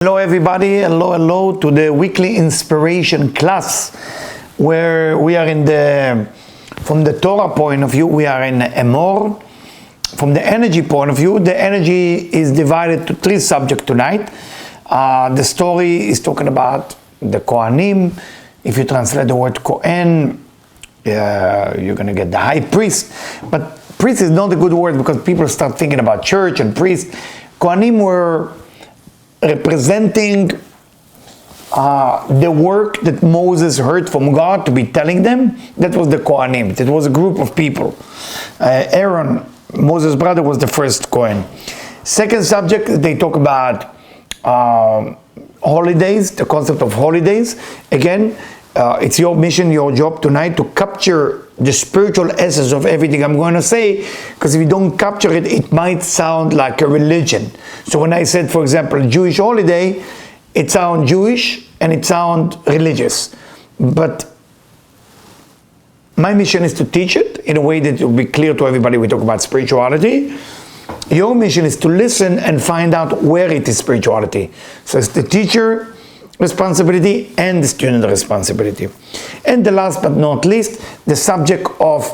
Hello everybody, hello to the weekly inspiration class where we are from the Torah point of view, we are in Emor. From the energy point of view, the energy is divided to three subjects tonight. The story is talking about the Kohanim. If you translate the word Kohen, you're going to get the high priest. But priest is not a good word because people start thinking about church and priest. Kohanim were representing the work that Moses heard from God to be telling them. That was the Kohanim. It was a group of people. Aaron, Moses' brother, was the first Kohen. Second subject, they talk about holidays, the concept of holidays. Again, it's your mission, your job tonight to capture the spiritual essence of everything I'm going to say, because if you don't capture it, it might sound like a religion. So when I said, for example, Jewish holiday, it sounds Jewish and it sounds religious. But my mission is to teach it in a way that it will be clear to everybody. We talk about spirituality. Your mission is to listen and find out where it is spirituality. So it's the teacher responsibility and the student responsibility. And the last but not least, the subject of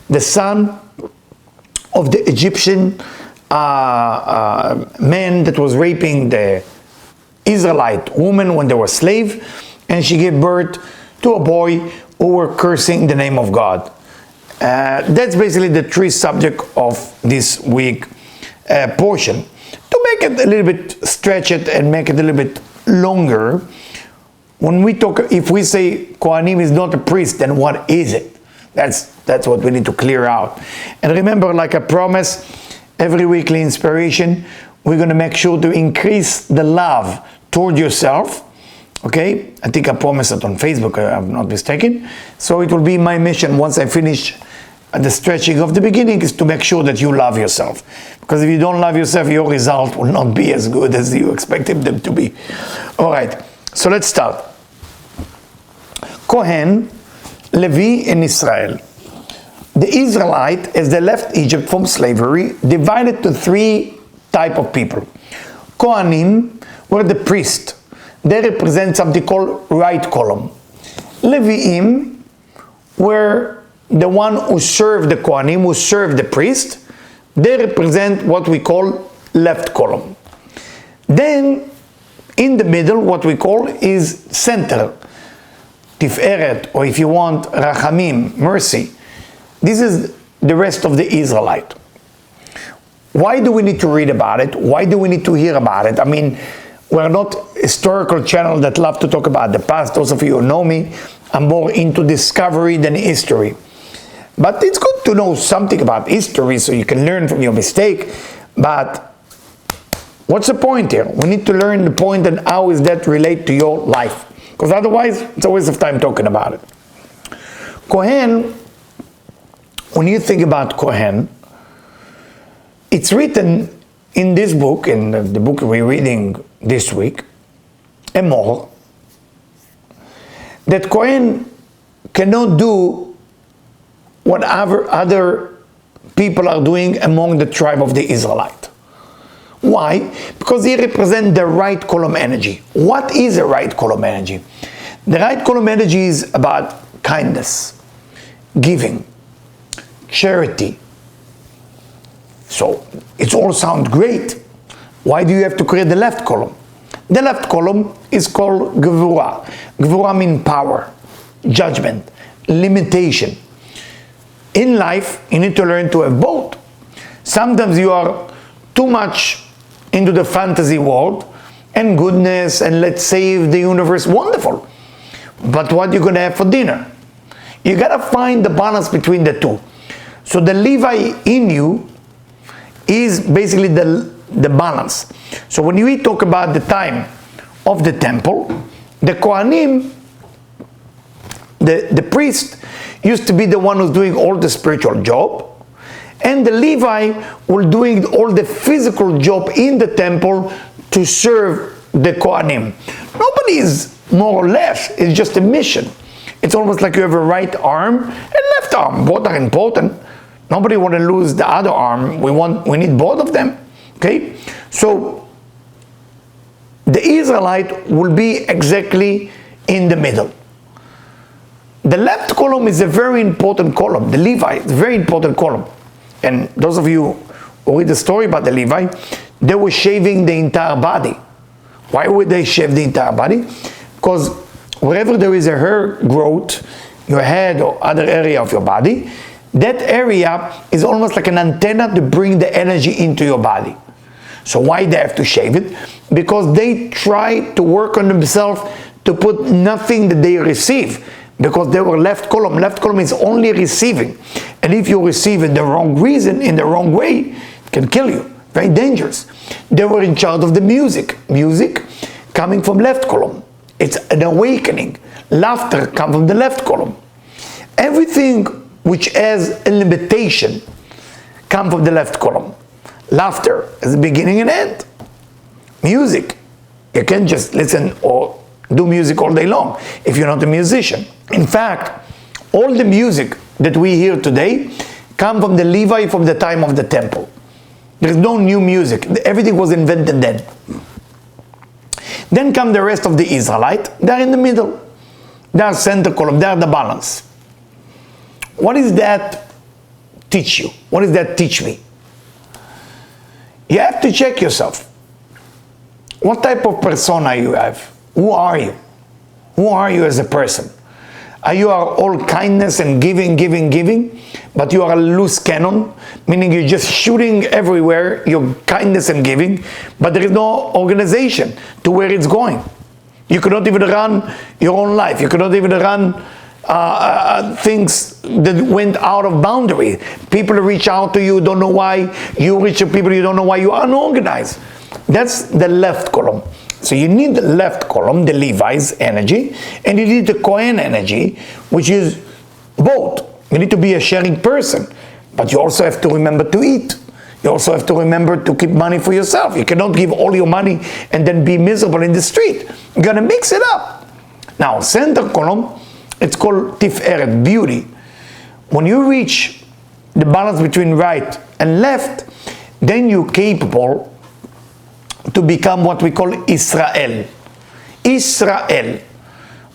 the son of the Egyptian man that was raping the Israelite woman when they were slave, and she gave birth to a boy who were cursing the name of God. That's basically the three subject of this week portion. To make it a little bit, stretch it and make it a little bit longer, when we talk, if we say Kohanim is not a priest, then what is it? That's what we need to clear out. And remember, like I promised, every weekly inspiration, we're going to make sure to increase the love toward yourself. Okay? I think I promised it on Facebook, if I'm not mistaken. So it will be my mission once I finish the stretching of the beginning is to make sure that you love yourself. Because if you don't love yourself, your result will not be as good as you expected them to be. All right. So let's start. Kohen, Levi, and Israel. The Israelite, as they left Egypt from slavery, divided to three types of people. Kohanim were the priest. They represent something called right column. Leviim were the one who served the Kohanim, who served the priest. They represent what we call left column. Then, in the middle, what we call is center. Tiferet, or if you want, Rachamim, mercy. This is the rest of the Israelite. Why do we need to read about it? Why do we need to hear about it? I mean, we're not a historical channel that love to talk about the past. Those of you who know me, I'm more into discovery than history. But it's good to know something about history so you can learn from your mistake. But what's the point here? We need to learn the point and how is that relate to your life. Because otherwise, it's a waste of time talking about it. Kohen, when you think about Kohen, it's written in this book, in the book we're reading this week, Emor, that Kohen cannot do whatever other people are doing among the tribe of the Israelite. Why? Because he represents the right column energy. What is a right column energy? The right column energy is about kindness, giving, charity. So it all sounds great. Why do you have to create the left column? The left column is called Gevurah. Gevurah means power, judgment, limitation. In life, you need to learn to have both. Sometimes you are too much into the fantasy world and goodness and let's save the universe, wonderful. But what are you going to have for dinner? You got to find the balance between the two. So the Levi in you is basically the balance. So when we talk about the time of the temple, the Kohanim, the priest, used to be the one who's doing all the spiritual job, and the Levi were doing all the physical job in the temple to serve the Kohanim. Nobody is more or less, it's just a mission. It's almost like you have a right arm and left arm. Both are important. Nobody want to lose the other arm. We need both of them. Okay? So the Israelite will be exactly in the middle. The left column is a very important column. The Levi is a very important column. And those of you who read the story about the Levi, they were shaving the entire body. Why would they shave the entire body? Because wherever there is a hair growth, your head or other area of your body, that area is almost like an antenna to bring the energy into your body. So why they have to shave it? Because they try to work on themselves to put nothing that they receive. Because they were left column. Left column is only receiving. And if you receive in the wrong reason, in the wrong way, it can kill you. Very dangerous. They were in charge of the music. Music coming from left column. It's an awakening. Laughter comes from the left column. Everything which has a limitation comes from the left column. Laughter is the beginning and end. Music, you can't just listen or do music all day long if you're not a musician. In fact, all the music that we hear today come from the Levi from the time of the temple. There's no new music. Everything was invented then. Then come the rest of the Israelite. They're in the middle. They're center column. They're the balance. What does that teach you? What does that teach me? You have to check yourself. What type of persona you have? Who are you? Who are you as a person? Are you all kindness and giving, but you are a loose cannon, meaning you're just shooting everywhere, your kindness and giving, but there is no organization to where it's going. You cannot even run your own life. You cannot even run things that went out of boundary. People reach out to you, don't know why. You reach to people, you don't know why. You are unorganized. That's the left column. So you need the left column, the Levi's energy, and you need the Kohen energy, which is both. You need to be a sharing person, but you also have to remember to eat. You also have to remember to keep money for yourself. You cannot give all your money and then be miserable in the street. You're gonna mix it up. Now, center column, it's called Tiferet, beauty. When you reach the balance between right and left, then you're capable to become what we call Israel. Israel.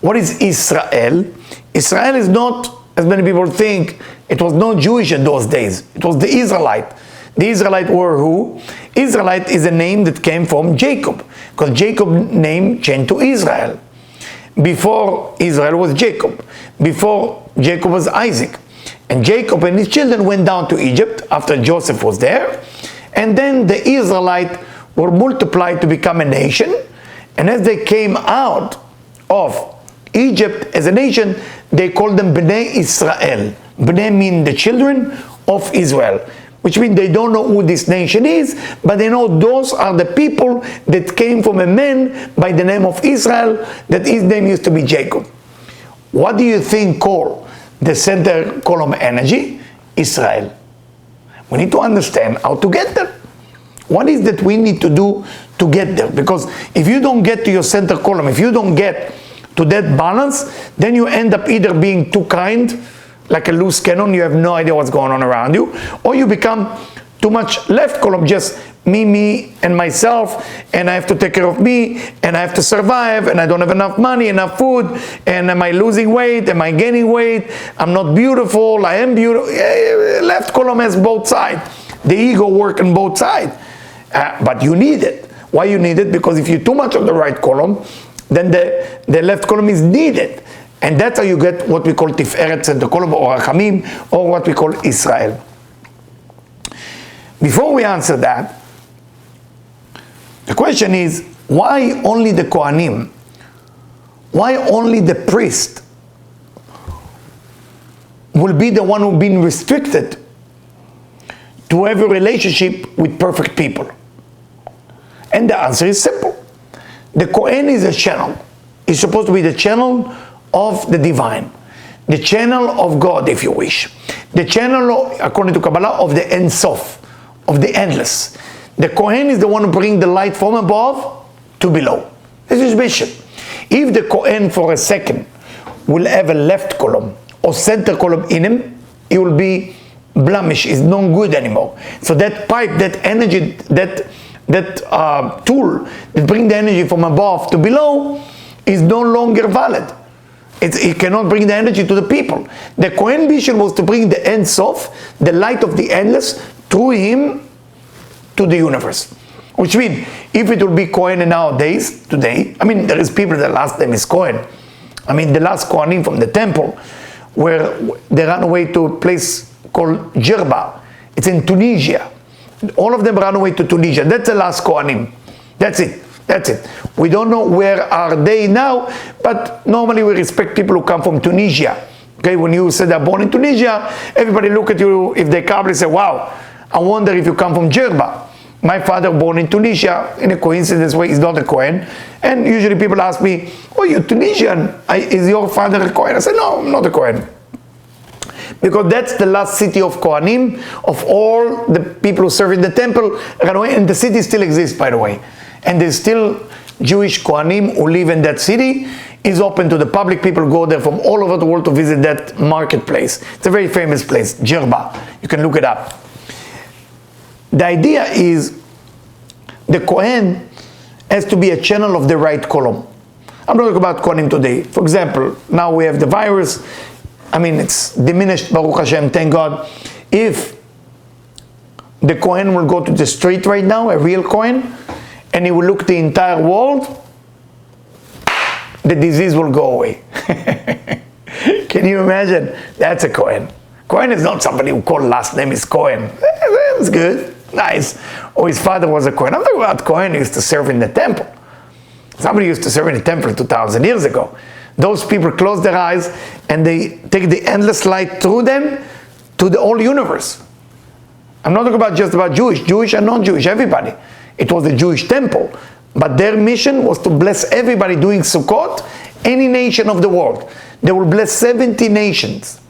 What is Israel? Israel is not, as many people think, it was not Jewish in those days. It was the Israelite. The Israelite were who? Israelite is a name that came from Jacob, because Jacob's name changed to Israel. Before Israel was Jacob. Before Jacob was Isaac. And Jacob and his children went down to Egypt after Joseph was there. And then the Israelite were multiplied to become a nation, and as they came out of Egypt as a nation, they called them Bnei Israel. Bnei mean the children of Israel, which means they don't know who this nation is, but they know those are the people that came from a man by the name of Israel, that his name used to be Jacob. What do you think called the center column energy? Israel. We need to understand how to get there. What is that we need to do to get there? Because if you don't get to your center column, if you don't get to that balance, then you end up either being too kind, like a loose cannon, you have no idea what's going on around you, or you become too much left column, just me, and myself, and I have to take care of me, and I have to survive, and I don't have enough money, enough food, and am I losing weight, am I gaining weight, I'm not beautiful, I am beautiful. Left column has both sides. The ego works on both sides. But you need it. Why you need it? Because if you're too much of the right column, then the left column is needed. And that's how you get what we call Tiferet, center column, or Rachamim, or what we call Israel. Before we answer that, the question is, why only the Kohanim? Why only the priest will be the one who's been restricted to have a relationship with perfect people? And the answer is simple. The Kohen is a channel. It's supposed to be the channel of the divine. The channel of God, if you wish. The channel, according to Kabbalah, of the Ein Sof, of the endless. The Kohen is the one who brings the light from above to below. This is mission. If the Kohen for a second will have a left column or center column in him, he will be blemished, is not good anymore. So that pipe, that energy, that tool that brings the energy from above to below is no longer valid. It cannot bring the energy to the people. The Kohen mission was to bring the Ein Sof, the light of the endless, through him to the universe. Which means, if it will be Kohen nowadays, today, I mean, there is people that last name is Kohen. I mean, the last Kohanim from the temple, where they ran away to a place called Jerba. It's in Tunisia. All of them ran away to Tunisia. That's the last Kohanim. That's it. That's it. We don't know where are they now, but normally we respect people who come from Tunisia. Okay, when you say they're born in Tunisia, everybody look at you, if they come, they say, wow, I wonder if you come from Jerba. My father born in Tunisia, in a coincidence way, is not a Kohen. And usually people ask me, oh, you're Tunisian, is your father a Kohen? I say, no, I'm not a Kohen. Because that's the last city of Kohanim, of all the people who serve in the temple, ran away, and the city still exists, by the way. And there's still Jewish Kohanim who live in that city. Is open to the public. People go there from all over the world to visit that marketplace. It's a very famous place, Jerba. You can look it up. The idea is the Kohen has to be a channel of the right column. I'm not talking about Kohanim today. For example, now we have the virus. I mean, it's diminished, Baruch Hashem, thank God. If the Kohen will go to the street right now, a real Kohen, and he will look the entire world, the disease will go away. Can you imagine? That's a Kohen. Kohen is not somebody who called last name is Kohen. That's good, nice. Or his father was a Kohen. I'm talking about Kohen who used to serve in the temple. Somebody used to serve in the temple 2,000 years ago. Those people close their eyes and they take the endless light through them to the whole universe. I'm not talking about just about Jewish and non-Jewish, everybody. It was the Jewish temple, but their mission was to bless everybody doing Sukkot, any nation of the world. They will bless 70 nations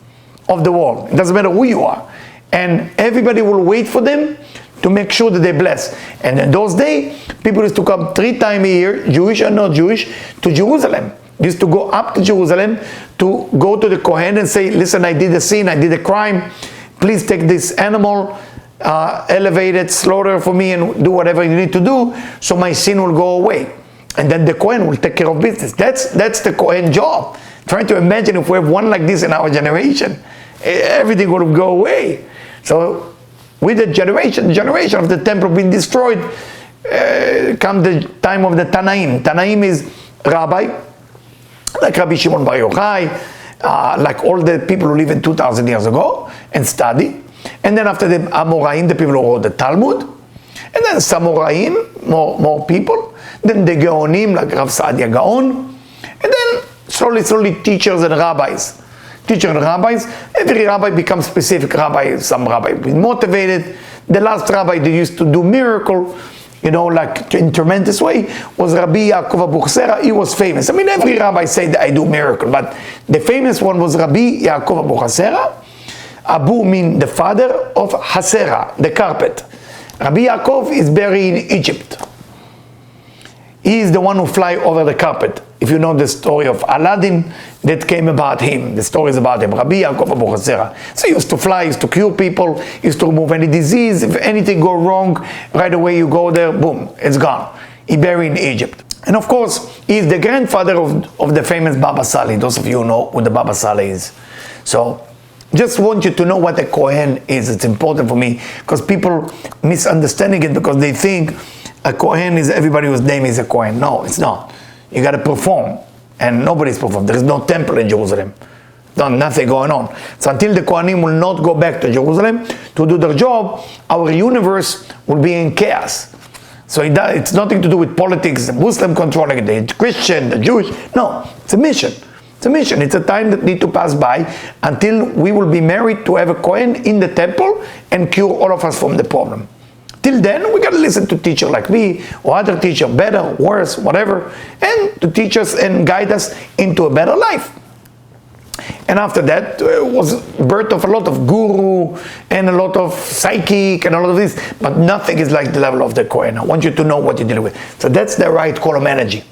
of the world. It doesn't matter who you are. And everybody will wait for them to make sure that they bless. And in those days, people used to come 3 times a year, Jewish and not Jewish, to Jerusalem. They used to go up to Jerusalem to go to the Kohen and say, listen, I did a sin, I did a crime. Please take this animal, elevate it, slaughter for me, and do whatever you need to do so my sin will go away. And then the Kohen will take care of business. That's the Kohen job. Trying to imagine if we have one like this in our generation, everything would go away. So with the generation of the temple being destroyed, come the time of the Tanaim. Tanaim is rabbi, like Rabbi Shimon Bar Yochai, like all the people who lived 2,000 years ago and study. And then after the Amoraim, the people who wrote the Talmud. And then Samoraim, more people. Then the Gaonim, like Rav Saadia Gaon. And then slowly teachers and rabbis. Every rabbi becomes specific rabbi. Some rabbi be motivated. The last rabbi that used to do miracle, like in tremendous way, was Rabbi Yaakov Abuchsera. He was famous. I mean, every rabbi said that I do miracle, but the famous one was Rabbi Yaakov Abuchsera. Abu means the father of Hasera, the carpet. Rabbi Yaakov is buried in Egypt. He is the one who fly over the carpet. If you know the story of Aladdin, that came about him. The story is about him. Rabbi Yaakov Abuchsera. So he used to fly, he used to cure people, he used to remove any disease. If anything go wrong, right away you go there, boom, it's gone. He buried in Egypt. And of course, he is the grandfather of the famous Baba Sali. Those of you who know who the Baba Sali is. So, just want you to know what a Kohen is. It's important for me because people misunderstanding it because they think a Kohen is everybody whose name is a Kohen. No, it's not. You got to perform, and nobody's performed. There is no temple in Jerusalem. Nothing going on. So until the Kohanim will not go back to Jerusalem to do their job, our universe will be in chaos. So it's nothing to do with politics, the Muslim controlling it, the Christian, the Jewish. No, it's a mission. It's a mission. It's a time that need to pass by until we will be married to have a Kohen in the temple and cure all of us from the problem. Till then, we got to listen to teacher like me or other teacher, better, worse, whatever, and to teach us and guide us into a better life. And after that was birth of a lot of guru and a lot of psychic and all of this, but nothing is like the level of the Kohen. I want you to know what you're dealing with. So that's the right column energy.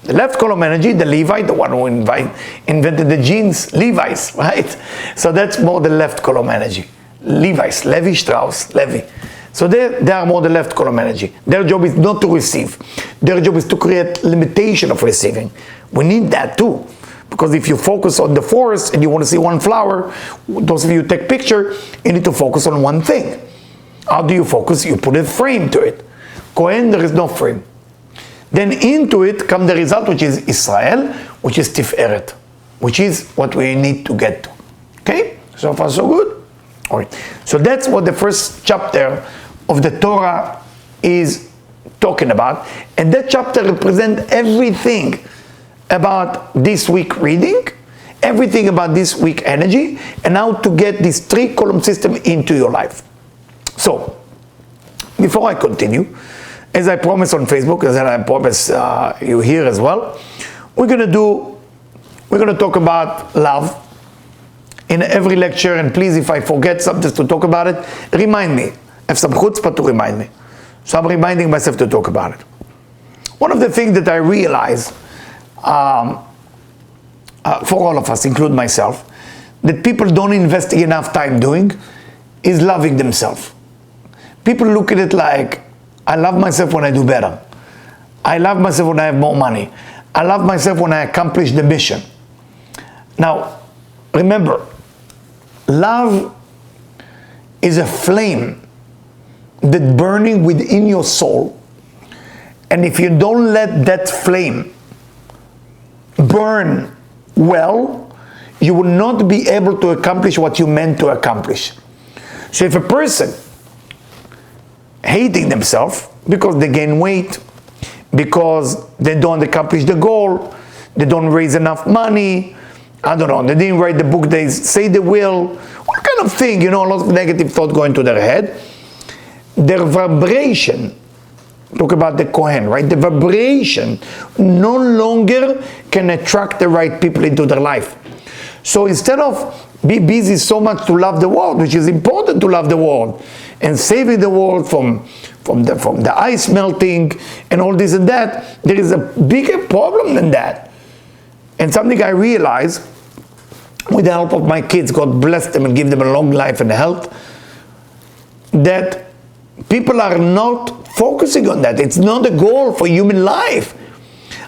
The left column energy, the Levite, the one who invented the jeans, Levi's, right? So that's more the left column energy. Levi's, Levi Strauss, Levi. So they are more the left column energy. Their job is not to receive. Their job is to create limitation of receiving. We need that too. Because if you focus on the forest and you want to see one flower, those of you who take picture, you need to focus on one thing. How do you focus? You put a frame to it. Kohen, there is no frame. Then into it come the result, which is Israel, which is Tiferet, which is what we need to get to. Okay? So far so good? All right. So that's what the first chapter of the Torah is talking about. And that chapter represents everything about this week reading, everything about this week energy, and how to get this 3-column system into your life. So, before I continue, as I promised on Facebook, as I promise you here as well, we're going to talk about love in every lecture, and please, if I forget something to talk about it, remind me. Have some chutzpah to remind me. So I'm reminding myself to talk about it. One of the things that I realize, for all of us, include myself, that people don't invest enough time doing is loving themselves. People look at it like, I love myself when I do better. I love myself when I have more money. I love myself when I accomplish the mission. Now, remember, love is a flame that's burning within your soul. And if you don't let that flame burn well, you will not be able to accomplish what you meant to accomplish. So if a person hating themselves because they gain weight, because they don't accomplish the goal, they don't raise enough money, I don't know, they didn't write the book they say they will, what kind of thing, a lot of negative thought going to their head. Their vibration, talk about the Kohen, right? The vibration no longer can attract the right people into their life. So instead of be busy so much to love the world, which is important to love the world, and saving the world from the ice melting and all this and that, there is a bigger problem than that. And something I realized with the help of my kids, God bless them and give them a long life and health, that people are not focusing on that. It's not a goal for human life.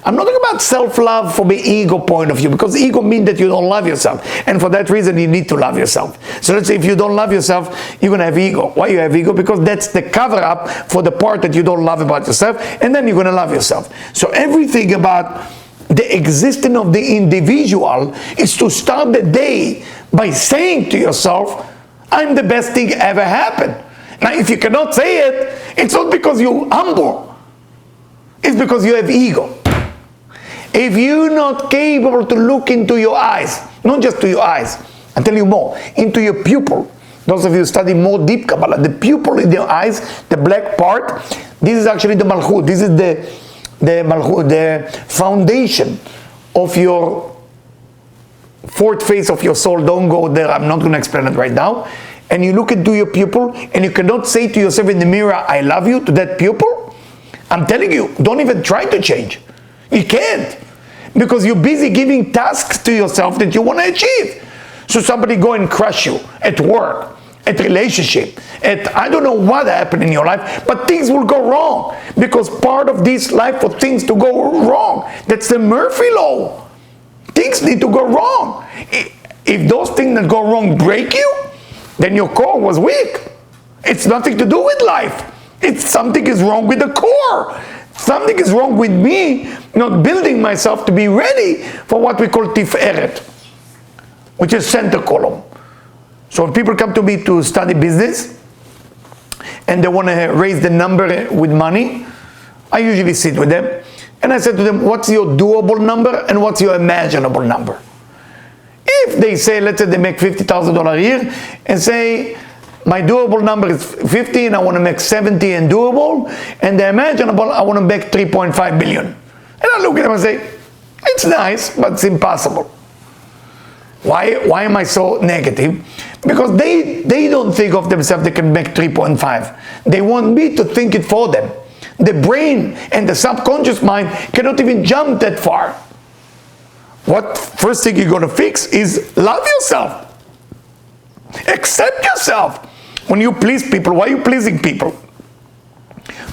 I'm not talking about self-love from the ego point of view, because ego means that you don't love yourself. And for that reason, you need to love yourself. So let's say if you don't love yourself, you're going to have ego. Why you have ego? Because that's the cover-up for the part that you don't love about yourself, and then you're going to love yourself. So everything about the existence of the individual is to start the day by saying to yourself, I'm the best thing ever happened. Now, if you cannot say it, it's not because you're humble. It's because you have ego. If you're not capable to look into your eyes, not just to your eyes, I'll tell you more, into your pupil. Those of you who study more deep Kabbalah, the pupil in your eyes, the black part, this is actually the Malchut. This is the Malchut, the foundation of your fourth phase of your soul. Don't go there, I'm not going to explain it right now. And you look into your pupil, and you cannot say to yourself in the mirror, I love you, to that pupil. I'm telling you, don't even try to change. You can't. Because you're busy giving tasks to yourself that you want to achieve. So somebody go and crush you at work, at relationship, at I don't know what happened in your life, but things will go wrong. Because part of this life for things to go wrong, that's the Murphy law. Things need to go wrong. If those things that go wrong break you, then your core was weak. It's nothing to do with life. It's something is wrong with the core. Something is wrong with me not building myself to be ready for what we call Tiferet, which is center column. So if people come to me to study business and they want to raise the number with money, I usually sit with them and I said to them, what's your doable number and what's your imaginable number? If they say, let's say they make $50,000 a year and say, my doable number is 50 and I want to make 70 and doable, and the imaginable, I want to make 3.5 billion. And I look at them and say, it's nice, but it's impossible. Why am I so negative? Because they don't think of themselves they can make 3.5. They want me to think it for them. The brain and the subconscious mind cannot even jump that far. What first thing you're going to fix is love yourself. Accept yourself. When you please people, why are you pleasing people?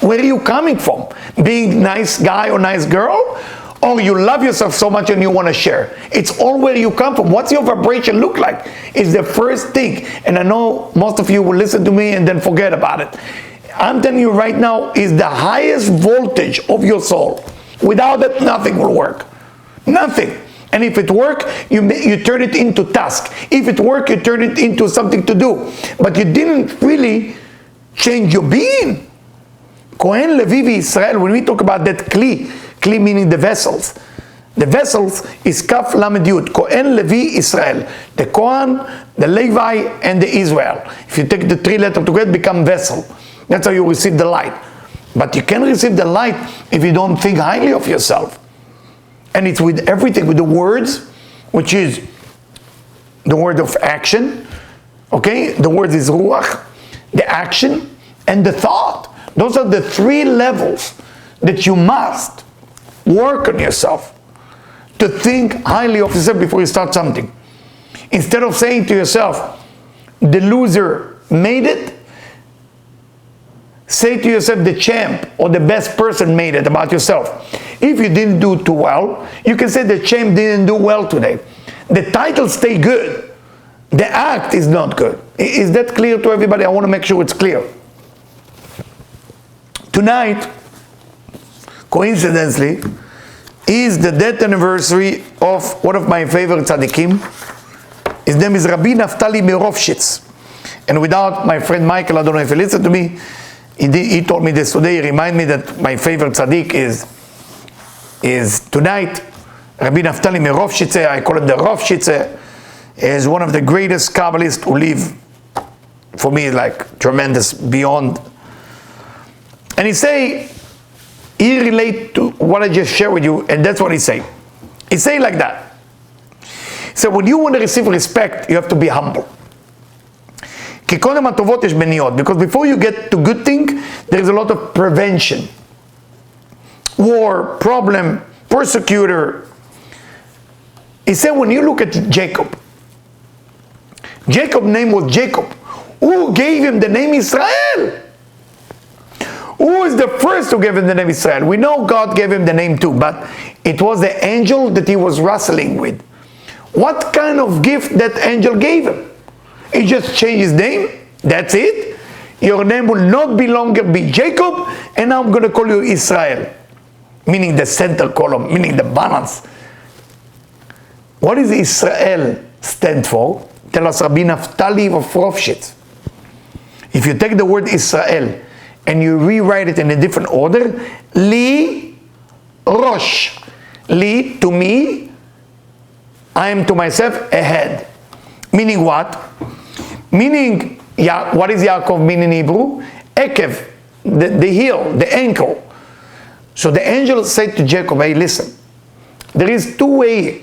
Where are you coming from? Being nice guy or nice girl? Or you love yourself so much and you want to share? It's all where you come from. What's your vibration look like? Is the first thing. And I know most of you will listen to me and then forget about it. I'm telling you right now, is the highest voltage of your soul. Without it, nothing will work. Nothing. And if it works, you turn it into task. If it works, you turn it into something to do. But you didn't really change your being. Kohen, Levi, Israel, when we talk about that kli meaning the vessels. The vessels is Kaf Lamed Yud. Kohen, Levi, Israel. The Kohen, the Levi, and the Israel. If you take the three letters together, become vessel. That's how you receive the light. But you can receive the light if you don't think highly of yourself. And it's with everything, with the words, which is the word of action. Okay? The word is ruach, the action, and the thought. Those are the three levels that you must work on yourself to think highly of yourself before you start something. Instead of saying to yourself, the loser made it, say to yourself, the champ or the best person made it about yourself. If you didn't do too well, you can say the champ didn't do well today. The title stay good. The act is not good. Is that clear to everybody? I want to make sure it's clear. Tonight, coincidentally, is the death anniversary of one of my favorite tzaddikim. His name is Rabbi Naftali Merovshitz. And without my friend Michael, I don't know if he listened to me, he told me this today. He reminded me that my favorite tzaddik is tonight. Rabbi Naftali Merovshitz, I call him the Rovshitz, is one of the greatest Kabbalists who live, for me, like tremendous, beyond. And he relate to what I just shared with you, and that's what he say. He say like that. So when you want to receive respect, you have to be humble. Because before you get to good thing, there is a lot of prevention. War, problem, persecutor. He said when you look at Jacob, Jacob's name was Jacob. Who gave him the name Israel? Who is the first who gave him the name Israel? We know God gave him the name too, but it was the angel that he was wrestling with. What kind of gift that angel gave him? He just changed his name. That's it. Your name will not be longer be Jacob, and now I'm going to call you Israel. Meaning the center column, meaning the balance. What does Israel stand for? Tell us Rabbi Naftali of Rovshitz. If you take the word Israel and you rewrite it in a different order, Li Rosh. Li, to me, I am to myself a head. Meaning what? Meaning, what is Yaakov mean in Hebrew? Ekev, the heel, the ankle. So the angel said to Jacob, hey, listen, there is two ways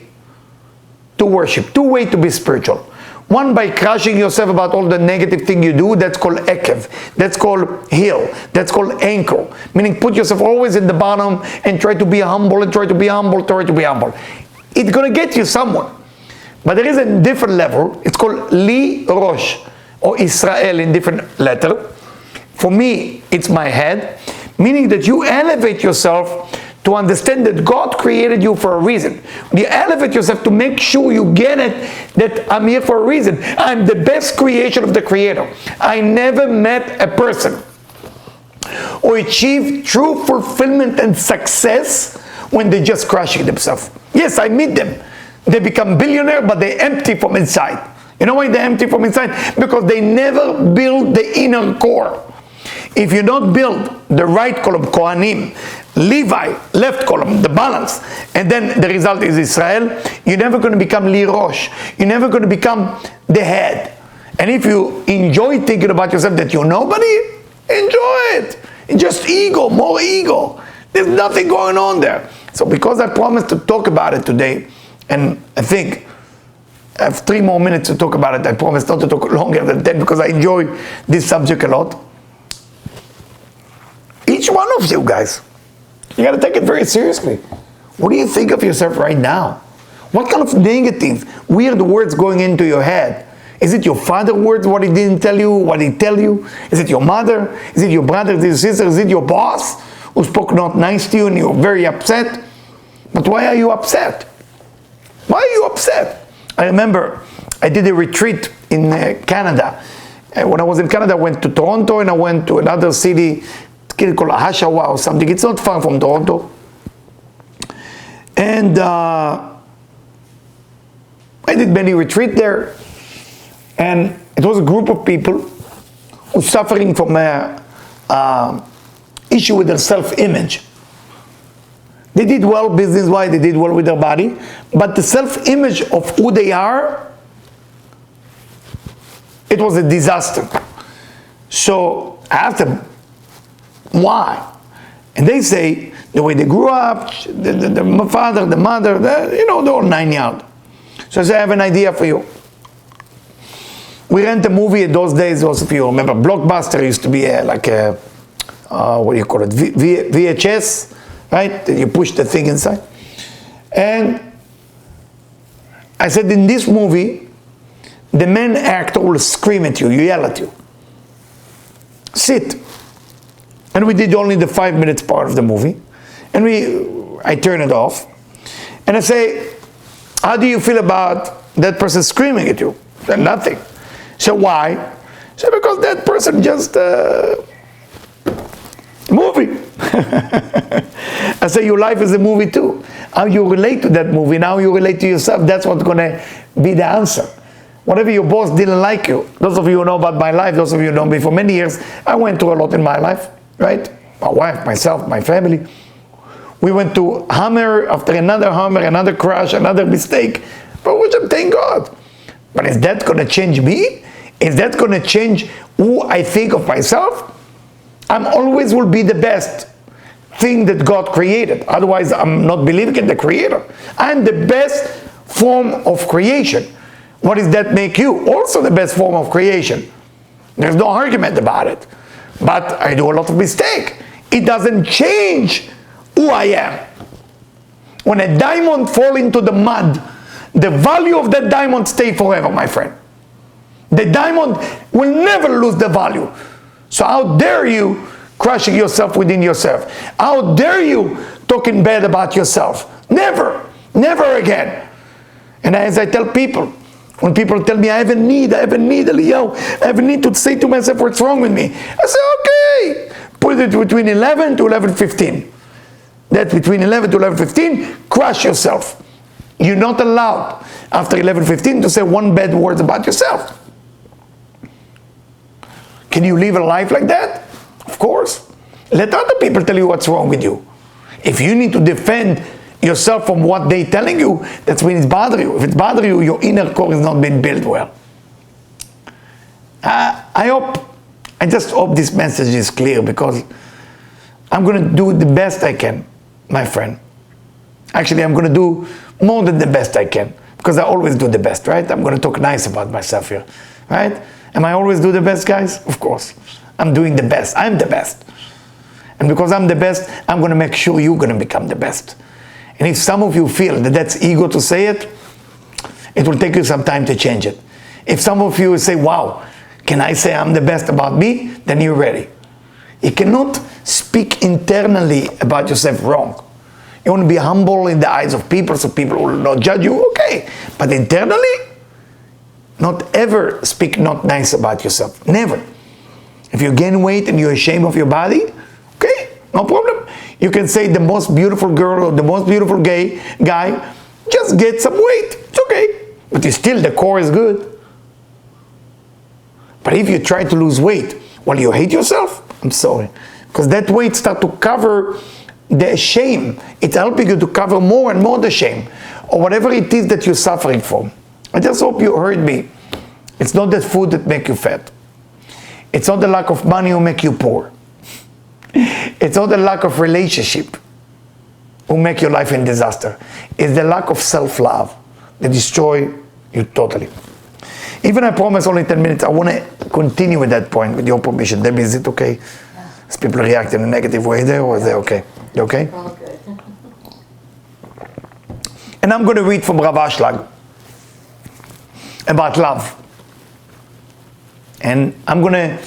to worship, two ways to be spiritual. One by crushing yourself about all the negative thing you do, that's called ekev, that's called heel, that's called ankle. Meaning put yourself always in the bottom and try to be humble and try to be humble, try to be humble. It's going to get you somewhere. But there is a different level. It's called Li Rosh, or Israel in different letter. For me, it's my head. Meaning that you elevate yourself to understand that God created you for a reason. You elevate yourself to make sure you get it, that I'm here for a reason. I'm the best creation of the Creator. I never met a person who achieved true fulfillment and success when they're just crushing themselves. Yes, I meet them. They become billionaire, but they're empty from inside. You know why they're empty from inside? Because they never build the inner core. If you don't build the right column, Kohanim, Levi, left column, the balance, and then the result is Israel, you're never going to become Li Rosh. You're never going to become the head. And if you enjoy thinking about yourself that you're nobody, enjoy it. It's just ego, more ego. There's nothing going on there. So because I promised to talk about it today, and I think I have 3 more minutes to talk about it. I promise not to talk longer than 10 because I enjoy this subject a lot. Each one of you guys, you got to take it very seriously. What do you think of yourself right now? What kind of negative, weird words going into your head Is it your father words, what he didn't tell you, what he tell you? Is it your mother? Is it your brother, is it your sister? Is it your boss who spoke not nice to you and you're very upset? But why are you upset? Why are you upset? I remember I did a retreat in Canada. When I was in Canada, I went to Toronto and I went to another city called Oshawa or something. It's not far from Toronto. And I did many retreats there. And it was a group of people who suffering from a issue with their self-image. They did well business-wise, they did well with their body, but the self-image of who they are, it was a disaster. So I asked them, why? And they say, the way they grew up, the father, the mother, the whole 9 yards. So I said, I have an idea for you. We rent a movie in those days, also if you remember, Blockbuster used to be like a, what do you call it, VHS, right? You push the thing inside. And I said, in this movie, the main actor will scream at you, yell at you. Sit. And we did only the 5 minutes part of the movie. And I turn it off. And I say, how do you feel about that person screaming at you? I said, nothing. So why? So because that person just movie. I say your life is a movie too. How you relate to that movie, now you relate to yourself, that's what's gonna be the answer. Whatever your boss didn't like you, those of you who know about my life, those of you who know me for many years, I went through a lot in my life, right? My wife, myself, my family. We went to Hammer after another Hammer, another crash, another mistake, for which I'm thank God. But is that gonna change me? Is that gonna change who I think of myself? I'm always will be the best thing that God created. Otherwise, I'm not believing in the Creator. I'm the best form of creation. What does that make you? Also the best form of creation. There's no argument about it. But I do a lot of mistakes. It doesn't change who I am. When a diamond falls into the mud, the value of that diamond stays forever, my friend. The diamond will never lose the value. So how dare you crushing yourself within yourself? How dare you talking bad about yourself? Never, never again. And as I tell people, when people tell me I have a need, Eliyahu, I have a need to say to myself what's wrong with me. I say, okay, put it between 11 to 11:15. That's between 11 to 11:15, crush yourself. You're not allowed after 11:15 to say one bad word about yourself. Can you live a life like that? Of course. Let other people tell you what's wrong with you. If you need to defend yourself from what they're telling you, that's when it's bothering you. If it's bothering you, your inner core is not being built well. I just hope this message is clear, because I'm going to do the best I can, my friend. Actually, I'm going to do more than the best I can, because I always do the best, right? I'm going to talk nice about myself here, right? Am I always do the best, guys? Of course. I'm doing the best. I'm the best. And because I'm the best, I'm going to make sure you're going to become the best. And if some of you feel that that's ego to say it, it will take you some time to change it. If some of you say, wow, can I say I'm the best about me? Then you're ready. You cannot speak internally about yourself wrong. You want to be humble in the eyes of people so people will not judge you, okay. But internally, not ever speak not nice about yourself. Never. If you gain weight and you're ashamed of your body, okay, no problem. You can say the most beautiful girl or the most beautiful guy, just get some weight. It's okay. But still, the core is good. But if you try to lose weight while you hate yourself, I'm sorry. Because that weight starts to cover the shame. It's helping you to cover more and more the shame, or whatever it is that you're suffering from. I just hope you heard me. It's not that food that makes you fat. It's not the lack of money who make you poor. It's not the lack of relationship who make your life in disaster. It's the lack of self-love that destroy you totally. Even I promise only 10 minutes, I want to continue with that point with your permission. Debbie, is it okay? Yeah. As people react in a negative way there, or is they okay? You okay? All good. And I'm going to read from Rav Ashlag about love. And I'm going to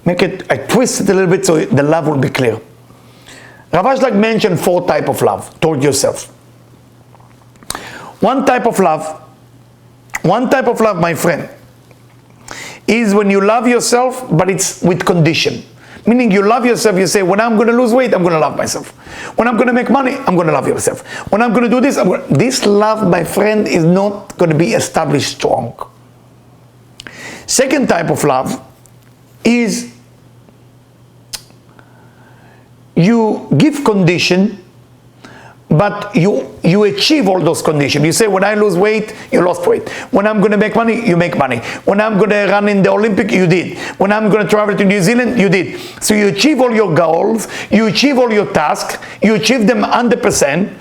make it, I twist it a little bit so the love will be clear. Rav Ashlag mentioned 4 types of love toward yourself. One type of love, my friend, is when you love yourself, but it's with condition. Meaning you love yourself, you say, when I'm going to lose weight, I'm going to love myself. When I'm going to make money, I'm going to love yourself. When I'm going to do this, this love, my friend, is not going to be established strong. Second type of love is you give condition, but you achieve all those conditions. You say, when I lose weight, you lost weight. When I'm going to make money, you make money. When I'm going to run in the Olympic, you did. When I'm going to travel to New Zealand, you did. So you achieve all your goals, you achieve all your tasks, you achieve them 100%.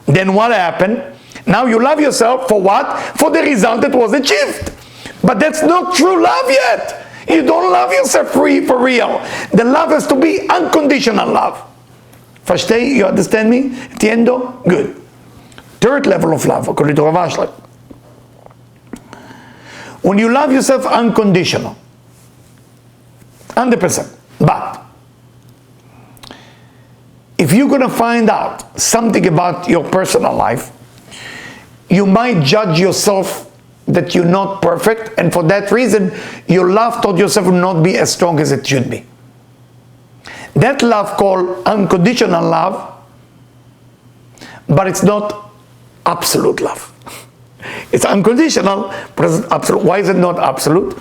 Then what happened? Now you love yourself for what? For the result that was achieved. But that's not true love yet. You don't love yourself for real. The love has to be unconditional love. Versteh? You understand me? Entiendo? Good. Third level of love, according to Rav Ashlag. When you love yourself unconditional, 100%. But if you're going to find out something about your personal life, you might judge yourself that you're not perfect, and for that reason, your love toward yourself will not be as strong as it should be. That love called unconditional love, but it's not absolute love. It's unconditional, but it's absolute. Why is it not absolute?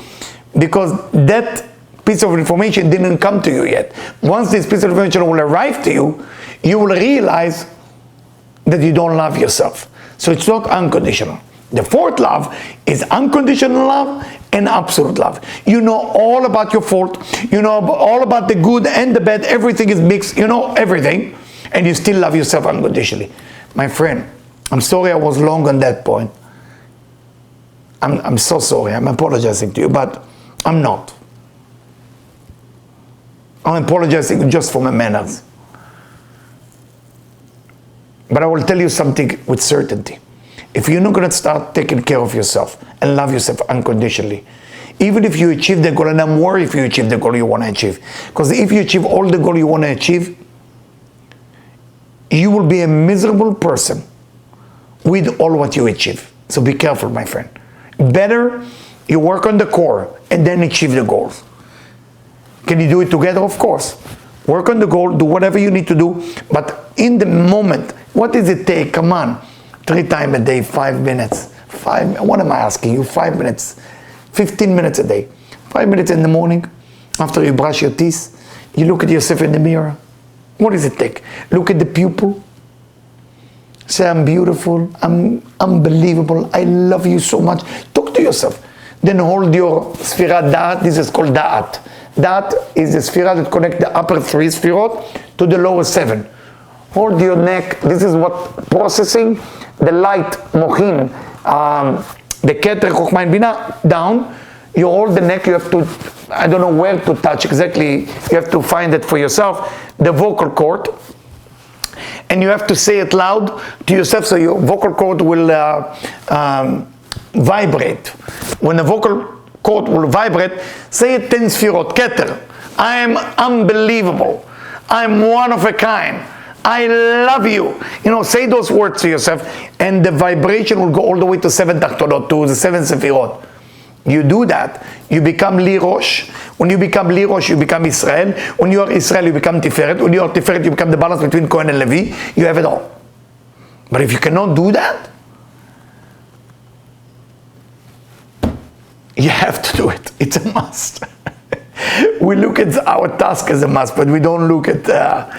Because that piece of information didn't come to you yet. Once this piece of information will arrive to you, you will realize that you don't love yourself. So it's not unconditional. The fourth love is unconditional love and absolute love. You know all about your fault. You know all about the good and the bad. Everything is mixed. You know everything. And you still love yourself unconditionally. My friend, I'm sorry I was long on that point. I'm so sorry. I'm apologizing to you, but I'm not. I'm apologizing just for my manners. But I will tell you something with certainty. If you're not going to start taking care of yourself and love yourself unconditionally, even if you achieve the goal, and I'm worried if you achieve the goal you want to achieve, because if you achieve all the goal you want to achieve, you will be a miserable person with all what you achieve. So be careful, my friend. Better you work on the core and then achieve the goals. Can you do it together? Of course. Work on the goal, do whatever you need to do, but in the moment, what does it take? Come on. 3 times a day, 5 minutes. What am I asking you? 5 minutes. 15 minutes a day. 5 minutes in the morning, after you brush your teeth, you look at yourself in the mirror. What does it take? Look at the pupil. Say, I'm beautiful. I'm unbelievable. I love you so much. Talk to yourself. Then hold your Sfirat Da'at. This is called Da'at. Da'at is the Sfirat that connects the upper 3 Sfirot to the lower 7. Hold your neck. This is what processing the light, Mochin, the Keter, Chokhmah, and Bina, down. You hold the neck. You have to, I don't know where to touch exactly. You have to find it for yourself. The vocal cord. And you have to say it loud to yourself so your vocal cord will vibrate. When the vocal cord will vibrate, say it 10 Sfirot, Keter. I am unbelievable. I'm one of a kind. I love you. You know, say those words to yourself, and the vibration will go all the way to 7 Tachtonot, to the 7 Sefirot. You do that, you become Li Rosh. When you become Li Rosh, you become Israel. When you are Israel, you become Tiferet. When you are Tiferet, you become the balance between Kohen and Levi. You have it all. But if you cannot do that, you have to do it. It's a must. We look at our task as a must, but we don't look at that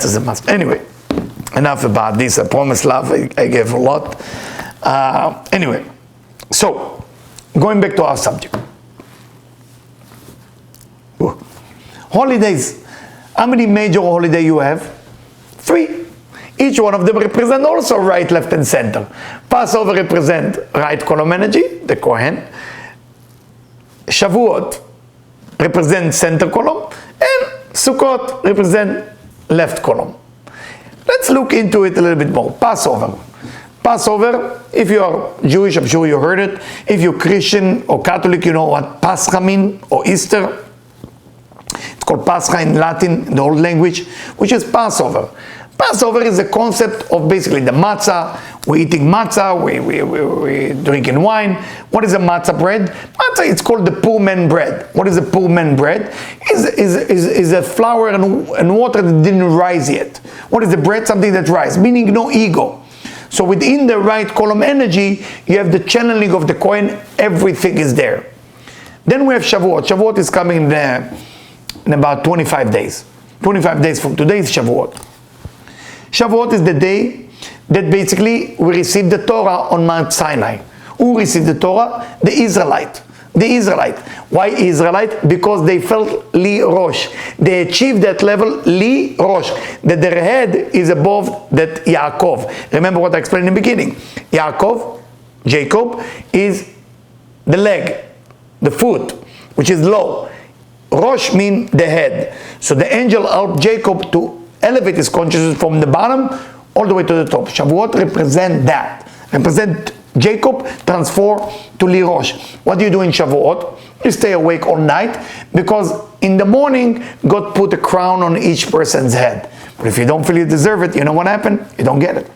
as a must. Anyway, enough about this. I promise love, I gave a lot. Anyway, so going back to our subject. Holidays. How many major holidays you have? 3. Each one of them represent also right, left, and center. Passover represent right column energy, the Kohen. Shavuot represent center column, and Sukkot represent left column. Let's look into it a little bit more. Passover. Passover, if you are Jewish, I'm sure you heard it. If you're Christian or Catholic, you know what Pascha means, or Easter. It's called Pascha in Latin, in the old language, which is Passover. Passover is the concept of basically the matzah. We're eating matzah, we're drinking wine. What is a matzah bread? Matzah, it's called the poor man bread. What is a poor man bread? Is a flour and water that didn't rise yet. What is the bread? Something that rises, meaning no ego. So within the right column energy, you have the channeling of the Kohen, everything is there. Then we have Shavuot. Shavuot is coming in about 25 days. 25 days from today is Shavuot. Shavuot is the day that basically we received the Torah on Mount Sinai. Who received the Torah? The Israelite. The Israelite. Why Israelite? Because they felt Li Rosh. They achieved that level, Li Rosh, that their head is above that Yaakov. Remember what I explained in the beginning. Yaakov, Jacob, is the leg, the foot, which is low. Rosh means the head. So the angel helped Jacob to elevate his consciousness from the bottom all the way to the top. Shavuot represent that. Represent Jacob transform to Li Rosh. What do you do in Shavuot? You stay awake all night, because in the morning God put a crown on each person's head. But if you don't feel you deserve it, you know what happened? You don't get it.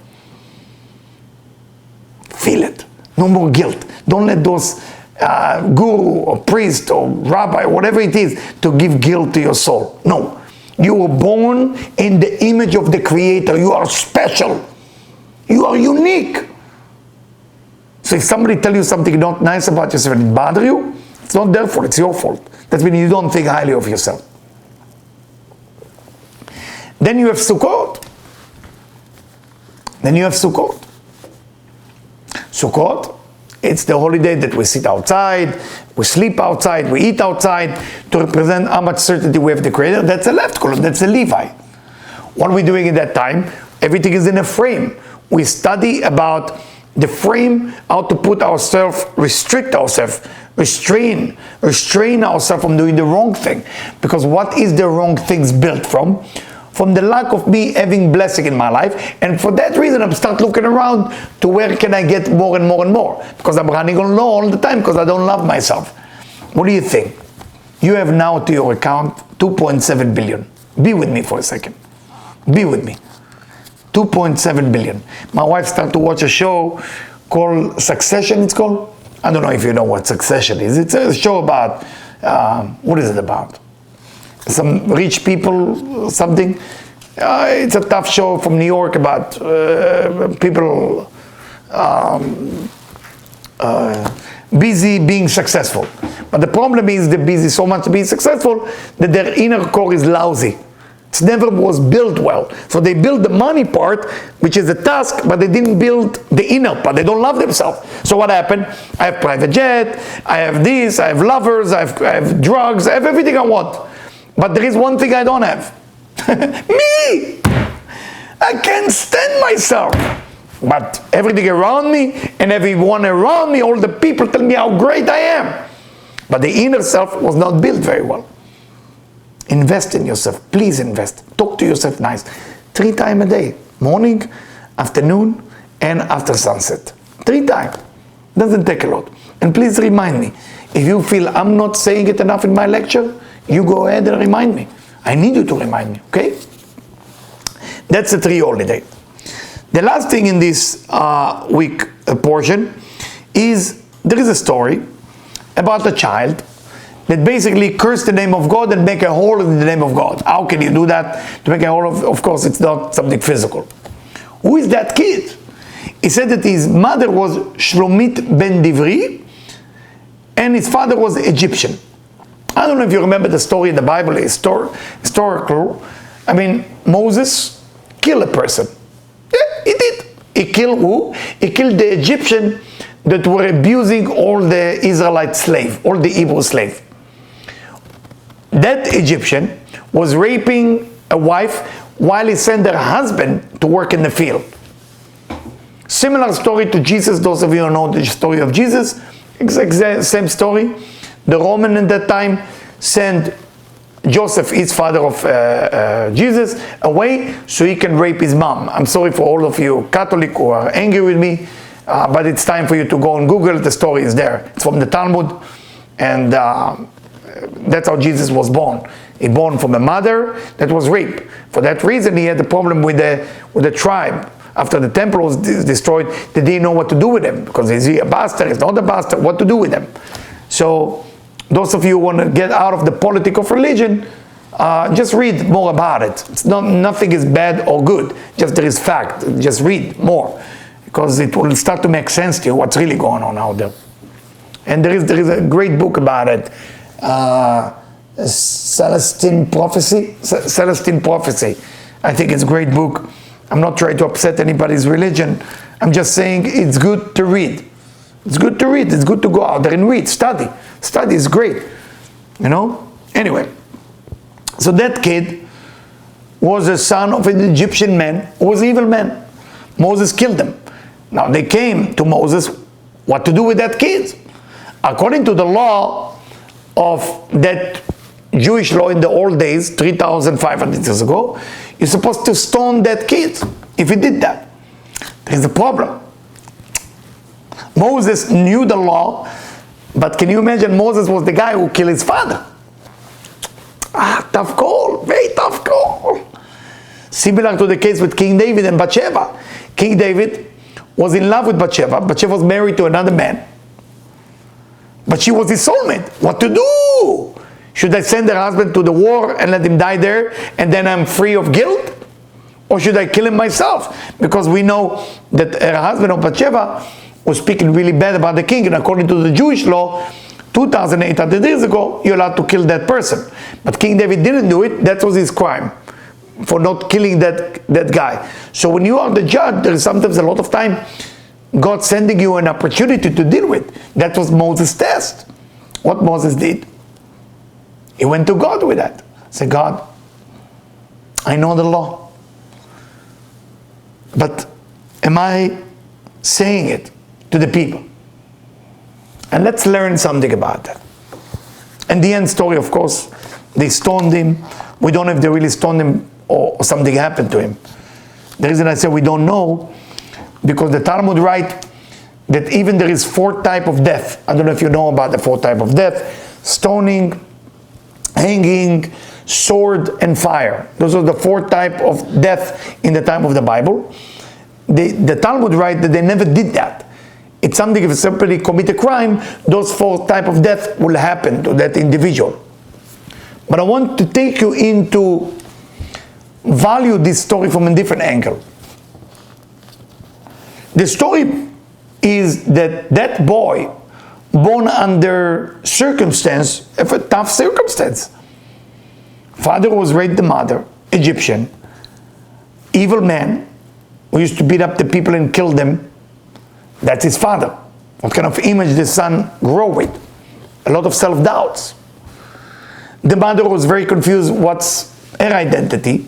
Feel it. No more guilt. Don't let those guru or priest or rabbi, whatever it is, to give guilt to your soul. No. You were born in the image of the Creator. You are special. You are unique. So if somebody tells you something not nice about yourself and it bothers you, it's not their fault, it's your fault. That means you don't think highly of yourself. Then you have Sukkot. Sukkot, it's the holiday that we sit outside, we sleep outside, we eat outside, to represent how much certainty we have the Creator. That's the left column, that's the Levi. What are we doing at that time? Everything is in a frame. We study about the frame, how to put ourselves, restrict ourselves, restrain ourselves from doing the wrong thing. Because what is the wrong things built from? From the lack of me having blessing in my life. And for that reason, I'm start looking around to where can I get more and more and more. Because I'm running on low all the time because I don't love myself. What do you think? You have now to your account 2.7 billion. Be with me for a second. Be with me. 2.7 billion. My wife started to watch a show called Succession, it's called. I don't know if you know what Succession is. It's a show about, what is it about? Some rich people, something. It's a tough show from New York about people busy being successful. But the problem is they're busy so much to be successful that their inner core is lousy. It never was built well. So they built the money part, which is a task, but they didn't build the inner part. They don't love themselves. So what happened? I have private jet, I have this, I have lovers, I have drugs, I have everything I want. But there is one thing I don't have. Me! I can't stand myself. But everything around me and everyone around me, all the people tell me how great I am. But the inner self was not built very well. Invest in yourself. Please invest. Talk to yourself nice. 3 times a day. Morning, afternoon, and after sunset. 3 times. Doesn't take a lot. And please remind me. If you feel I'm not saying it enough in my lecture, you go ahead and remind me. I need you to remind me, okay? That's the 3 holiday. The last thing in this week portion is, there is a story about a child that basically cursed the name of God and make a hole in the name of God. How can you do that? To make a hole, of course, it's not something physical. Who is that kid? He said that his mother was Shlomit ben Divri and his father was Egyptian. I don't know if you remember the story in the Bible, historical. I mean, Moses killed a person. Yeah, he did. He killed who? He killed the Egyptian that were abusing all the Israelite slave, all the Hebrew slave. That Egyptian was raping a wife while he sent her husband to work in the field. Similar story to Jesus. Those of you who know the story of Jesus, exact same story. The Roman at that time sent Joseph, his father of Jesus, away so he can rape his mom. I'm sorry for all of you Catholic who are angry with me, but it's time for you to go on Google. The story is there. It's from the Talmud, and that's how Jesus was born. He born from a mother that was raped. For that reason, he had a problem with the tribe. After the temple was destroyed, they didn't know what to do with him, because is he a bastard? Is not a bastard? What to do with him? So those of you who want to get out of the politics of religion, just read more about it. It's nothing is bad or good. Just there is fact. Just read more, because it will start to make sense to you what's really going on out there. And there is a great book about it. Celestine Prophecy. I think it's a great book. I'm not trying to upset anybody's religion. I'm just saying it's good to read. It's good to read. It's good to go out there and read. Study. Study is great. You know? Anyway. So that kid was a son of an Egyptian man who was an evil man. Moses killed him. Now they came to Moses, what to do with that kid? According to the law of that Jewish law in the old days, 3,500 years ago, you're supposed to stone that kid if he did that. There's a problem. Moses knew the law, but can you imagine Moses was the guy who killed his father? Tough call, very tough call. Similar to the case with King David and Bathsheba. King David was in love with Bathsheba. Bathsheba was married to another man, but she was his soulmate. What to do? Should I send her husband to the war and let him die there, and then I'm free of guilt? Or should I kill him myself? Because we know that her husband of Bathsheba was speaking really bad about the king, and according to the Jewish law, 2,800 years ago, you're allowed to kill that person. But King David didn't do it. That was his crime, for not killing that guy. So when you are the judge, there is sometimes a lot of time God sending you an opportunity to deal with. That was Moses' test. What Moses did, he went to God with that. Say, God, I know the law, but am I saying it to the people? And let's learn something about that. And the end story, of course, they stoned him. We don't know if they really stoned him or something happened to him. The reason I say we don't know, because the Talmud writes that even there is 4 types of death. I don't know if you know about the 4 types of death: stoning, hanging, sword, and fire. Those are the 4 types of death in the time of the Bible. The Talmud writes that they never did that. It's something, if somebody commit a crime, those 4 types of death will happen to that individual. But I want to take you into value this story from a different angle. The story is that that boy, born under circumstance, of a tough circumstance. Father was raped the mother, Egyptian, evil man, who used to beat up the people and kill them. That's his father. What kind of image the son grow with? A lot of self-doubts. The mother was very confused what's her identity.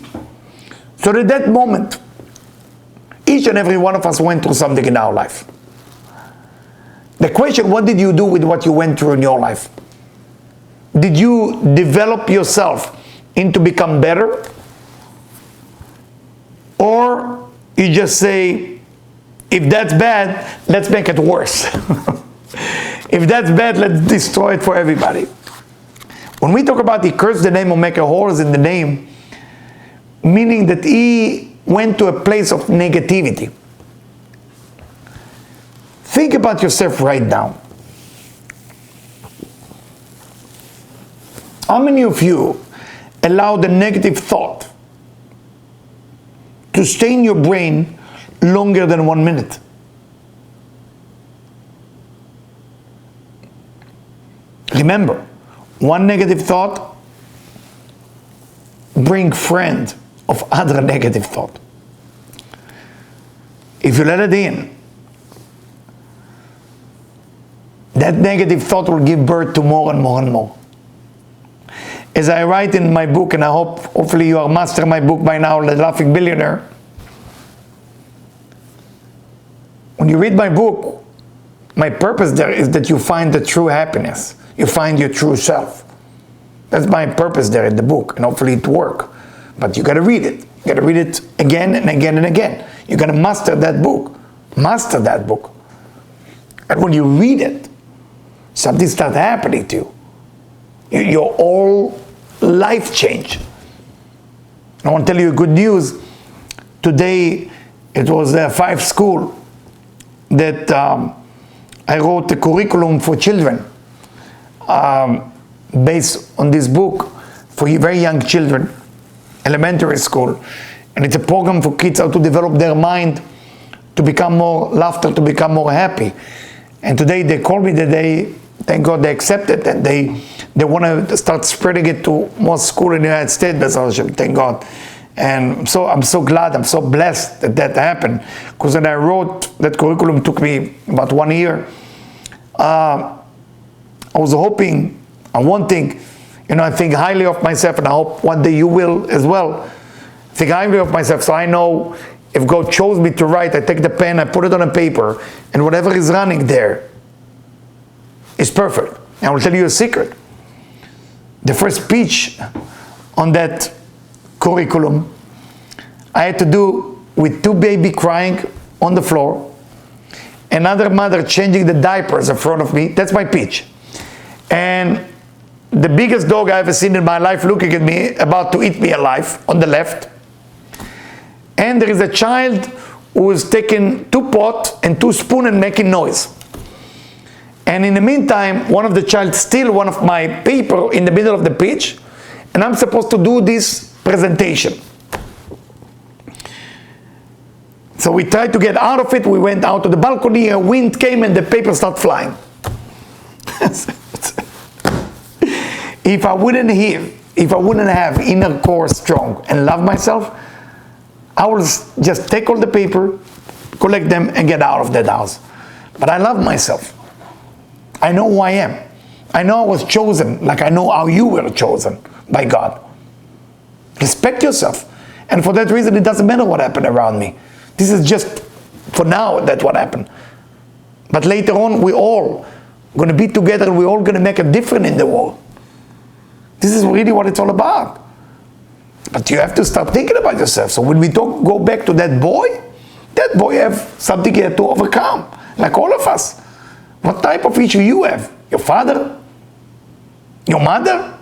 So at that moment, each and every one of us went through something in our life. The question, what did you do with what you went through in your life? Did you develop yourself into become better? Or you just say, if that's bad, let's make it worse. If that's bad, let's destroy it for everybody. When we talk about he cursed the name or make a horrors in the name, meaning that he went to a place of negativity. Think about yourself right now. How many of you allow the negative thought to stay in your brain longer than 1 minute? Remember, one negative thought bring friend of other negative thought. If you let it in, that negative thought will give birth to more and more and more. As I write in my book, and I hope, hopefully you are mastering my book by now, The Laughing Billionaire. When you read my book, my purpose there is that you find the true happiness. You find your true self. That's my purpose there in the book, and hopefully it work. But you got to read it. You got to read it again and again and again. You got to master that book. Master that book. And when you read it, something starts happening to you. Your whole life change. I want to tell you good news. Today, it was a 5 school that I wrote a curriculum for children based on this book for very young children, elementary school. And it's a program for kids how to develop their mind to become more laughter, to become more happy. And today they called me that thank God they accepted, and they want to start spreading it to more schools in the United States, thank God. And so I'm so glad, I'm so blessed that happened, because when I wrote that curriculum, it took me about 1 year. I was hoping, wanting, I think highly of myself, and I hope one day you will as well. Think highly of myself, so I know if God chose me to write, I take the pen, I put it on a paper, and whatever is running there is perfect. And I will tell you a secret. The first speech on that curriculum I had to do with 2 babies crying on the floor, another mother changing the diapers in front of me. That's my pitch. And the biggest dog I ever seen in my life looking at me, about to eat me alive, on the left. And there is a child who is taking 2 pots and 2 spoons and making noise. And in the meantime, one of the child steal one of my paper in the middle of the pitch, and I'm supposed to do this presentation. So we tried to get out of it. We went out to the balcony, a wind came and the paper started flying. If I wouldn't have inner core strong and love myself, I will just take all the paper, collect them, and get out of that house. But I love myself. I know who I am. I know I was chosen, like I know how you were chosen by God. Respect yourself. And for that reason, it doesn't matter what happened around me. This is just, for now, that's what happened. But later on, we're all going to be together, and we're all going to make a difference in the world. This is really what it's all about. But you have to start thinking about yourself. So when we go back to that boy have something he had to overcome, like all of us. What type of issue you have? Your father? Your mother?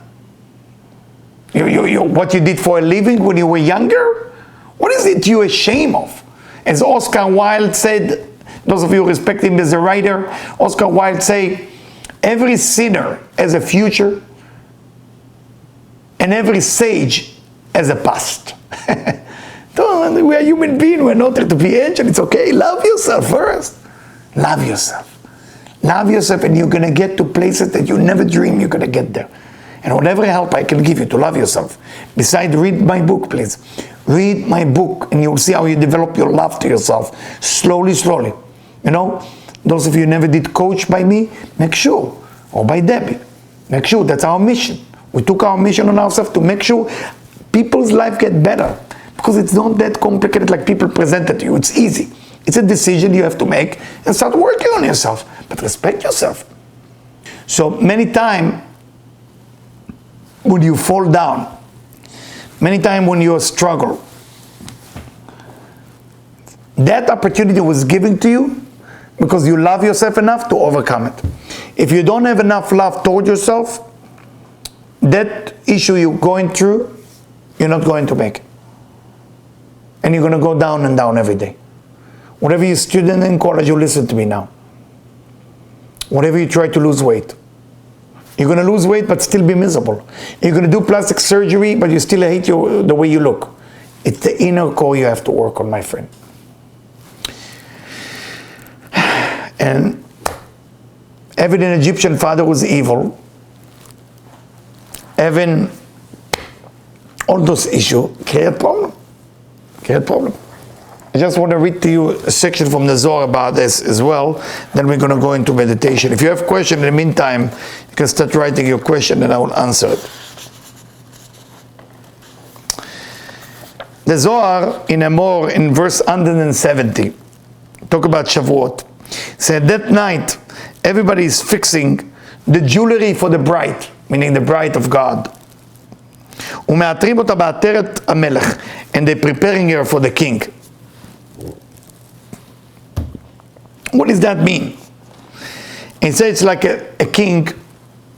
What you did for a living when you were younger? What is it you're ashamed of? As Oscar Wilde said, those of you who respect him as a writer, Oscar Wilde say, every sinner has a future and every sage has a past. We are human beings, we're not there to be angels, it's okay. Love yourself first. Love yourself. Love yourself, and you're going to get to places that you never dreamed you're going to get there. And whatever help I can give you to love yourself. Besides, read my book, please. Read my book, and you'll see how you develop your love to yourself. Slowly, slowly. Those of you who never did coach by me, make sure. Or by Debbie. Make sure. That's our mission. We took our mission on ourselves to make sure people's life get better. Because it's not that complicated like people present it to you. It's easy. It's a decision you have to make and start working on yourself. But respect yourself. So many times when you fall down, many times when you struggle, that opportunity was given to you because you love yourself enough to overcome it. If you don't have enough love toward yourself, that issue you're going through, you're not going to make it. And you're going to go down and down every day. Whatever you're student in college, you listen to me now. Whatever you try to lose weight, you're going to lose weight but still be miserable. You're going to do plastic surgery but you still hate the way you look. It's the inner core you have to work on, my friend. And having an Egyptian father was evil, having all those issues create problem. I just want to read to you a section from the Zohar about this as well. Then we're going to go into meditation. If you have questions in the meantime, you can start writing your question and I will answer it. The Zohar in Emor in verse 170, talk about Shavuot, said that night everybody is fixing the jewelry for the bride, meaning the bride of God, ומאתרים אותה בעטרת המלך, and they're preparing her for the king. What does that mean? It says it's like a king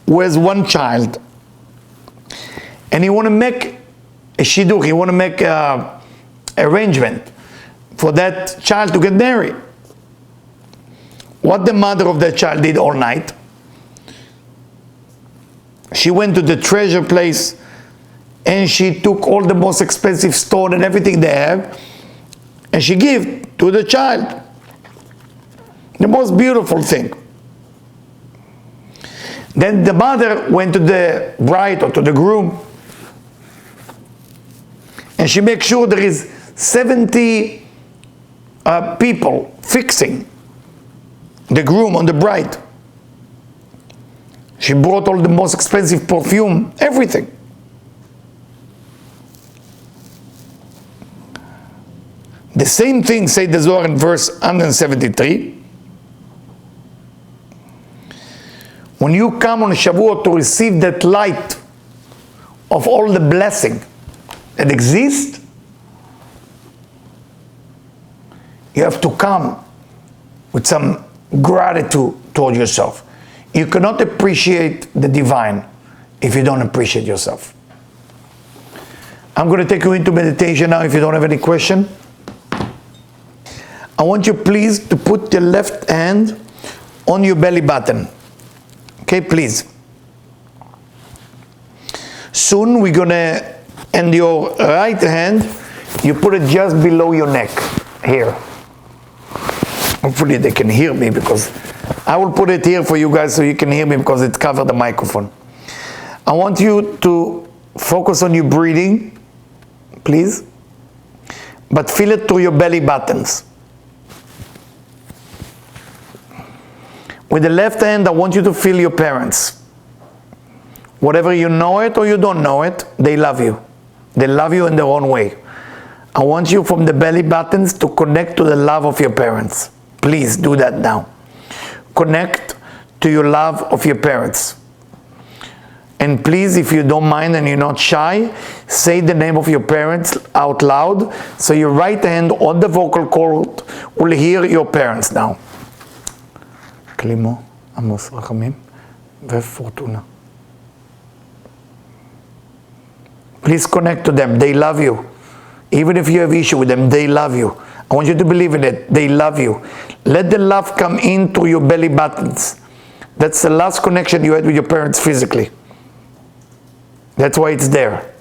who has one child, and he want to make a shidduch, he want to make a arrangement for that child to get married. What the mother of that child did all night, she went to the treasure place and she took all the most expensive stone and everything they have, and she gave to the child. The most beautiful thing. Then the mother went to the bride or to the groom, and she makes sure there is 70 people fixing the groom on the bride. She brought all the most expensive perfume, everything. The same thing, say the Zohar in verse 173. When you come on Shavuot to receive that light of all the blessing that exists, you have to come with some gratitude toward yourself. You cannot appreciate the divine if you don't appreciate yourself. I'm going to take you into meditation now if you don't have any question. I want you please to put your left hand on your belly button. Okay, please. Soon we're going to, and your right hand, you put it just below your neck, here. Hopefully they can hear me, because I will put it here for you guys so you can hear me, because it covers the microphone. I want you to focus on your breathing, please, but feel it through your belly buttons. With the left hand, I want you to feel your parents. Whatever you know it or you don't know it, they love you. They love you in their own way. I want you from the belly buttons to connect to the love of your parents. Please do that now. Connect to your love of your parents. And please, if you don't mind and you're not shy, say the name of your parents out loud, so your right hand on the vocal cord will hear your parents now. Klimo, Amos, Rachamim, Fortuna. Please connect to them. They love you. Even if you have issue with them, they love you. I want you to believe in it. They love you. Let the love come in through your belly buttons. That's the last connection you had with your parents physically. That's why it's there.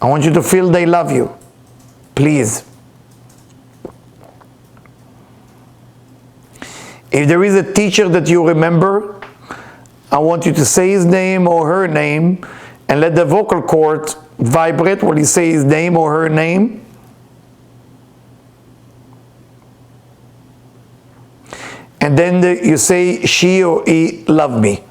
I want you to feel they love you. Please. If there is a teacher that you remember, I want you to say his name or her name, and let the vocal cord vibrate when you say his name or her name. And then you say, she or he love me.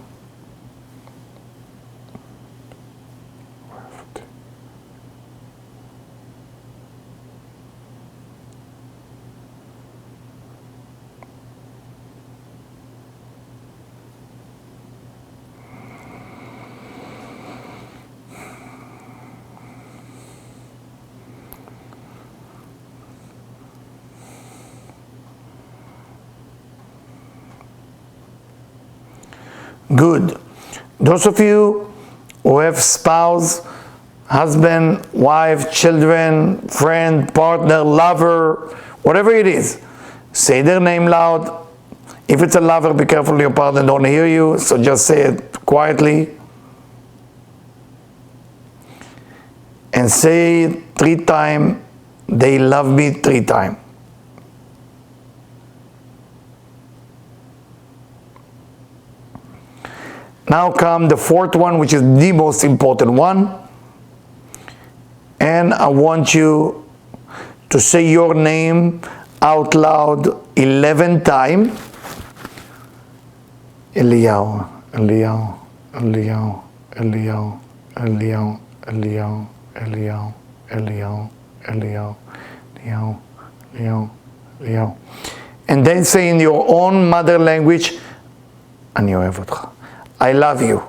Good. Those of you who have spouse, husband, wife, children, friend, partner, lover, whatever it is, say their name loud. If it's a lover, be careful your partner don't hear you, so just say it quietly. And say 3 times, they love me 3 times. Now come the 4th one, which is the most important one. And I want you to say your name out loud 11 times. Eliyahu, Eliyahu, Eliyahu, Eliyahu, Eliyahu, Eliyahu, Eliyahu, Eliyahu, Eliyahu, Eliyahu, Eliyahu, Eliyahu. And then say in your own mother language, אני אוהב אותך. I love you.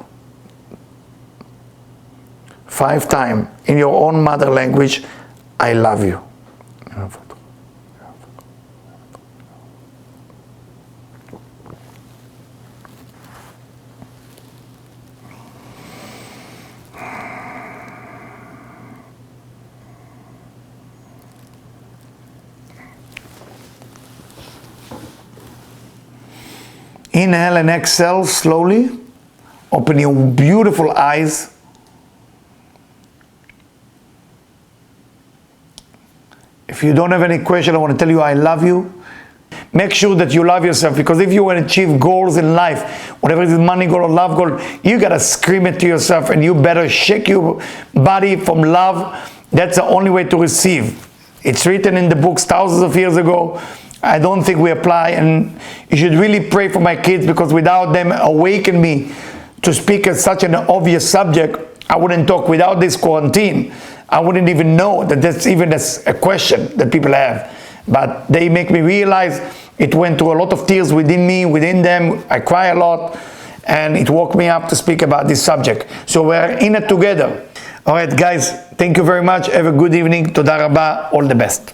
5 times in your own mother language, I love you. Inhale and exhale slowly. Open your beautiful eyes. If you don't have any question, I want to tell you I love you. Make sure that you love yourself, because if you want to achieve goals in life, whatever it is, money goal or love goal, you got to scream it to yourself, and you better shake your body from love. That's the only way to receive. It's written in the books thousands of years ago. I don't think we apply, and you should really pray for my kids, because without them awaken me to speak at such an obvious subject, I wouldn't talk. Without this quarantine, I wouldn't even know that that's even a question that people have. But they make me realize it went through a lot of tears within me, within them. I cry a lot, and it woke me up to speak about this subject. So we're in it together. All right, guys, thank you very much. Have a good evening. Toda rabba. All the best.